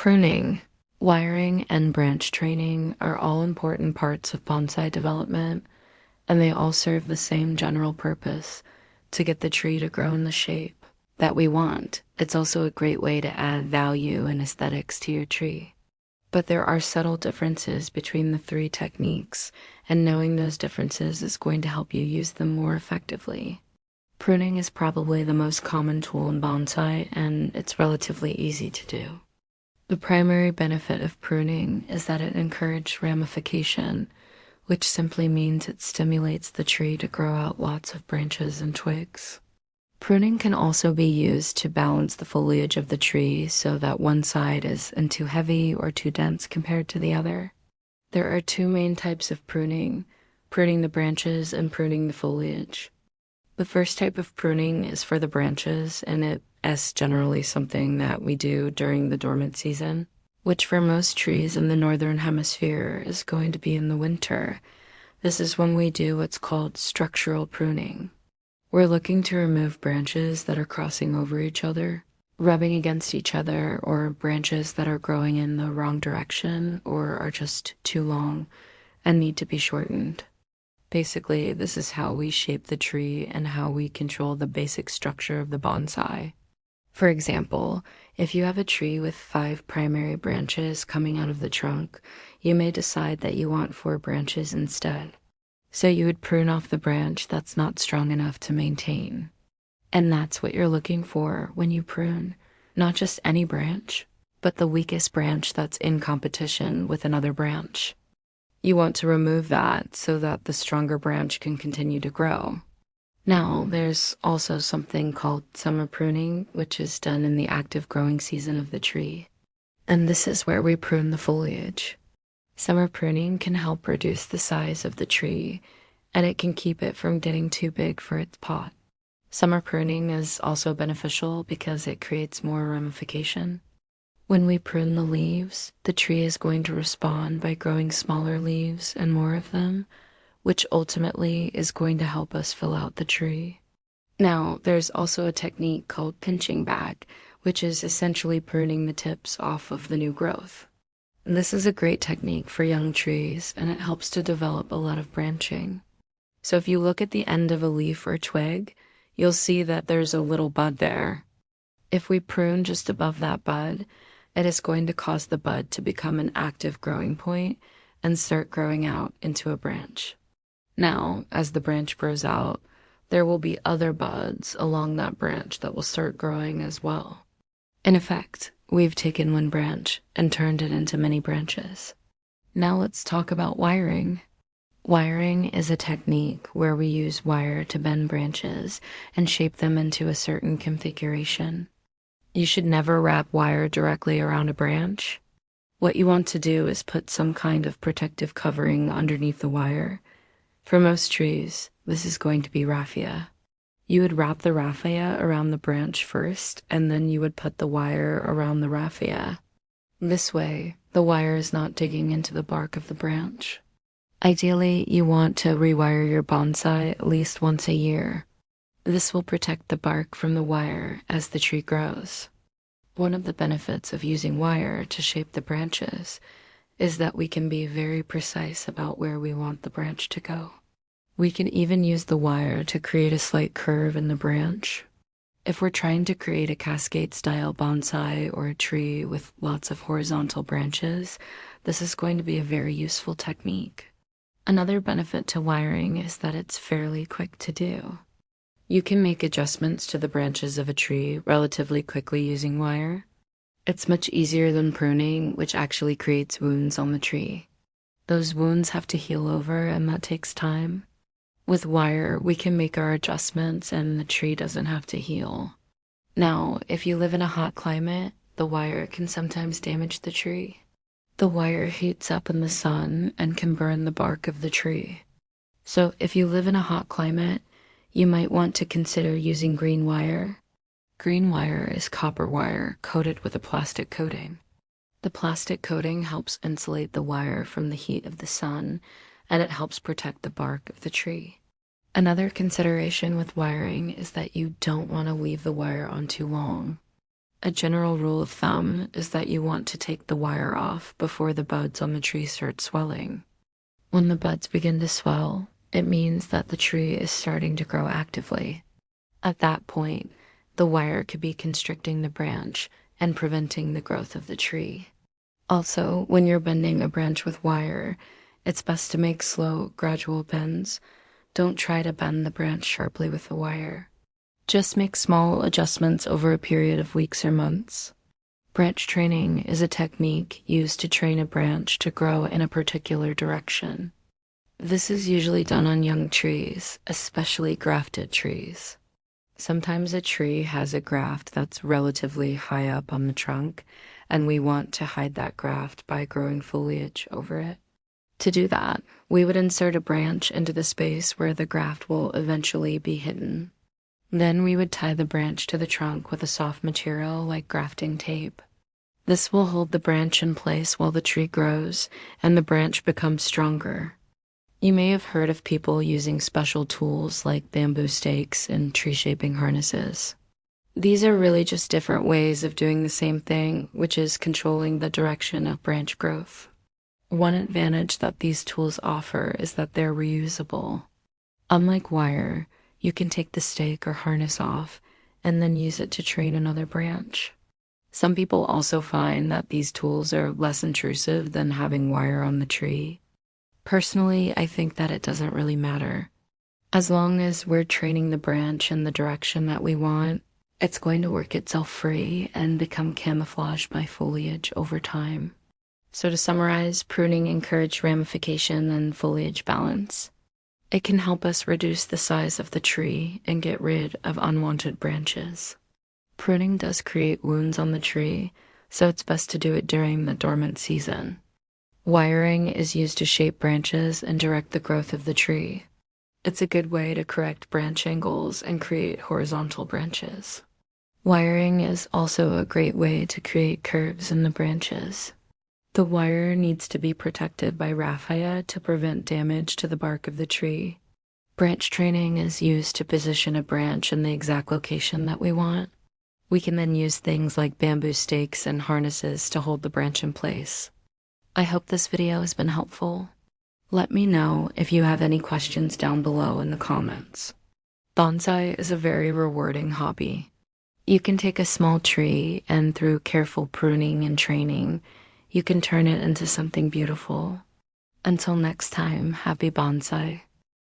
Pruning, wiring, and branch training are all important parts of bonsai development, and they all serve the same general purpose to get the tree to grow in the shape that we want. It's also a great way to add value and aesthetics to your tree. But there are subtle differences between the three techniques, and knowing those differences is going to help you use them more effectively. Pruning is probably the most common tool in bonsai, and it's relatively easy to do. The primary benefit of pruning is that it encourages ramification, which simply means it stimulates the tree to grow out lots of branches and twigs. Pruning can also be used to balance the foliage of the tree so that one side isn't too heavy or too dense compared to the other. There are two main types of pruning the branches and pruning the foliage. The first type of pruning is for the branches, and it's generally something that we do during the dormant season, which for most trees in the northern hemisphere is going to be in the winter. This is when we do what's called structural pruning. We're looking to remove branches that are crossing over each other, rubbing against each other, or branches that are growing in the wrong direction or are just too long and need to be shortened. Basically, this is how we shape the tree and how we control the basic structure of the bonsai. For example, if you have a tree with 5 primary branches coming out of the trunk, you may decide that you want 4 branches instead. So you would prune off the branch that's not strong enough to maintain. And that's what you're looking for when you prune. Not just any branch, but the weakest branch that's in competition with another branch. You want to remove that so that the stronger branch can continue to grow. Now, there's also something called summer pruning, which is done in the active growing season of the tree. And this is where we prune the foliage. Summer pruning can help reduce the size of the tree, and it can keep it from getting too big for its pot. Summer pruning is also beneficial because it creates more ramification. When we prune the leaves, the tree is going to respond by growing smaller leaves and more of them, which ultimately is going to help us fill out the tree. Now, there's also a technique called pinching back, which is essentially pruning the tips off of the new growth. And this is a great technique for young trees, and it helps to develop a lot of branching. So if you look at the end of a leaf or twig, you'll see that there's a little bud there. If we prune just above that bud, it is going to cause the bud to become an active growing point and start growing out into a branch. Now, as the branch grows out, there will be other buds along that branch that will start growing as well. In effect, we've taken one branch and turned it into many branches. Now let's talk about wiring. Wiring is a technique where we use wire to bend branches and shape them into a certain configuration. You should never wrap wire directly around a branch. What you want to do is put some kind of protective covering underneath the wire. For most trees, this is going to be raffia. You would wrap the raffia around the branch first, and then you would put the wire around the raffia. This way, the wire is not digging into the bark of the branch. Ideally, you want to rewire your bonsai at least once a year. This will protect the bark from the wire as the tree grows. One of the benefits of using wire to shape the branches is that we can be very precise about where we want the branch to go. We can even use the wire to create a slight curve in the branch. If we're trying to create a cascade-style bonsai or a tree with lots of horizontal branches, this is going to be a very useful technique. Another benefit to wiring is that it's fairly quick to do. You can make adjustments to the branches of a tree relatively quickly using wire. It's much easier than pruning, which actually creates wounds on the tree. Those wounds have to heal over, and that takes time. With wire, we can make our adjustments and the tree doesn't have to heal. Now, if you live in a hot climate, the wire can sometimes damage the tree. The wire heats up in the sun and can burn the bark of the tree. So if you live in a hot climate, you might want to consider using green wire. Green wire is copper wire coated with a plastic coating. The plastic coating helps insulate the wire from the heat of the sun, and it helps protect the bark of the tree. Another consideration with wiring is that you don't want to leave the wire on too long. A general rule of thumb is that you want to take the wire off before the buds on the tree start swelling. When the buds begin to swell, it means that the tree is starting to grow actively. At that point, the wire could be constricting the branch and preventing the growth of the tree. Also, when you're bending a branch with wire, it's best to make slow, gradual bends. Don't try to bend the branch sharply with the wire. Just make small adjustments over a period of weeks or months. Branch training is a technique used to train a branch to grow in a particular direction. This is usually done on young trees, especially grafted trees. Sometimes a tree has a graft that's relatively high up on the trunk, and we want to hide that graft by growing foliage over it. To do that, we would insert a branch into the space where the graft will eventually be hidden. Then we would tie the branch to the trunk with a soft material like grafting tape. This will hold the branch in place while the tree grows and the branch becomes stronger. You may have heard of people using special tools like bamboo stakes and tree shaping harnesses. These are really just different ways of doing the same thing, which is controlling the direction of branch growth. One advantage that these tools offer is that they're reusable. Unlike wire, you can take the stake or harness off and then use it to train another branch. Some people also find that these tools are less intrusive than having wire on the tree. Personally, I think that it doesn't really matter. As long as we're training the branch in the direction that we want, it's going to work itself free and become camouflaged by foliage over time. So to summarize, pruning encourages ramification and foliage balance. It can help us reduce the size of the tree and get rid of unwanted branches. Pruning does create wounds on the tree, so it's best to do it during the dormant season. Wiring is used to shape branches and direct the growth of the tree. It's a good way to correct branch angles and create horizontal branches. Wiring is also a great way to create curves in the branches. The wire needs to be protected by raffia to prevent damage to the bark of the tree. Branch training is used to position a branch in the exact location that we want. We can then use things like bamboo stakes and harnesses to hold the branch in place. I hope this video has been helpful. Let me know if you have any questions down below in the comments. Bonsai is a very rewarding hobby. You can take a small tree and through careful pruning and training, you can turn it into something beautiful. Until next time, happy bonsai.